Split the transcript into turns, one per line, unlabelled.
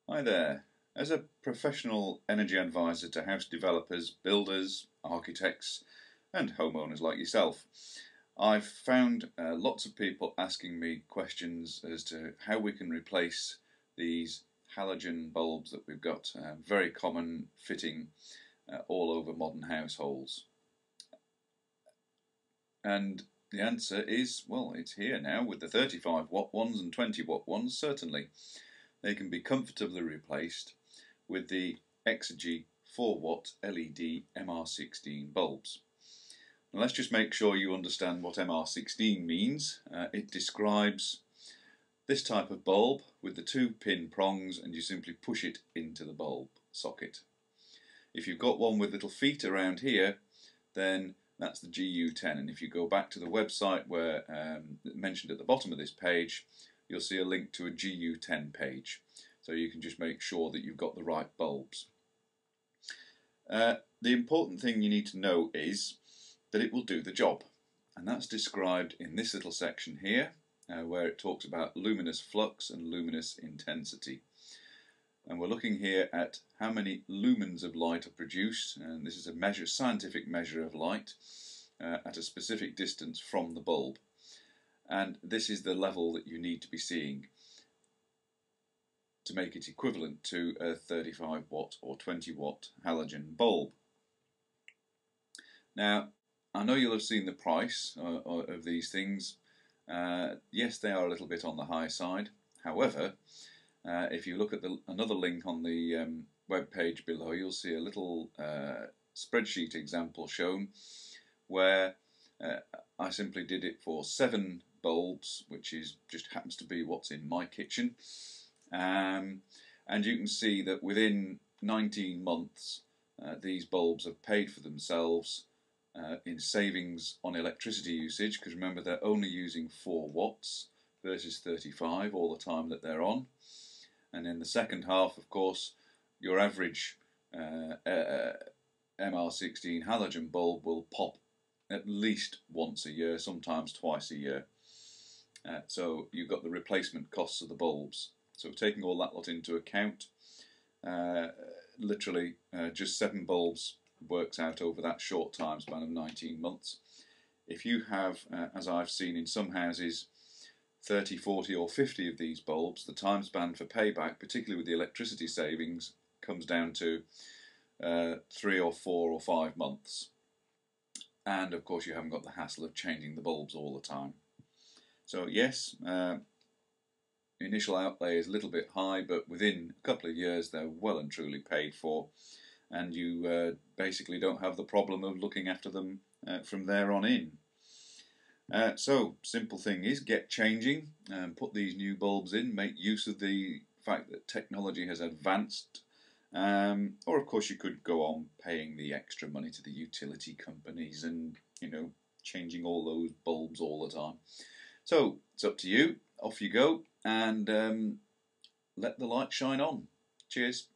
Hi there. As a professional energy advisor to house developers, builders, architects and homeowners like yourself, I've found lots of people asking me questions as to how we can replace these halogen bulbs that we've got, very common fitting all over modern households. And the answer is, well, it's here now with the 35 watt ones and 20 watt ones, certainly. They can be comfortably replaced with the Exergy 4 watt LED mr16 bulbs. Now let's just make sure you understand what mr16 means. It describes this type of bulb with the two pin prongs, and you simply push it into the bulb socket. If you've got one with little feet around here, then that's the GU10, and if you go back to the website where mentioned at the bottom of this page, you'll see a link to a GU10 page, so you can just make sure that you've got the right bulbs. The important thing you need to know is that it will do the job, and that's described in this little section here where it talks about luminous flux and luminous intensity. And we're looking here at how many lumens of light are produced, and this is a scientific measure of light at a specific distance from the bulb. And this is the level that you need to be seeing to make it equivalent to a 35 watt or 20 watt halogen bulb. Now, I know you'll have seen the price of these things. Yes, they are a little bit on the high side. However, if you look at another link on the web page below, you'll see a little spreadsheet example shown where I simply did it for 7 bulbs, which just happens to be what's in my kitchen, and you can see that within 19 months these bulbs have paid for themselves in savings on electricity usage, because remember they're only using 4 watts versus 35 all the time that they're on. And in the second half, of course, your average mr16 halogen bulb will pop at least once a year, sometimes twice a year. So you've got the replacement costs of the bulbs. So taking all that lot into account, literally just 7 bulbs works out over that short time span of 19 months. If you have, as I've seen in some houses, 30, 40 or 50 of these bulbs, the time span for payback, particularly with the electricity savings, comes down to 3 or 4 or 5 months. And of course you haven't got the hassle of changing the bulbs all the time. So yes, initial outlay is a little bit high, but within a couple of years they're well and truly paid for, and you basically don't have the problem of looking after them from there on in. So simple thing is get changing, put these new bulbs in, make use of the fact that technology has advanced, or of course you could go on paying the extra money to the utility companies and, you know, changing all those bulbs all the time. So it's up to you, off you go, and let the light shine on. Cheers.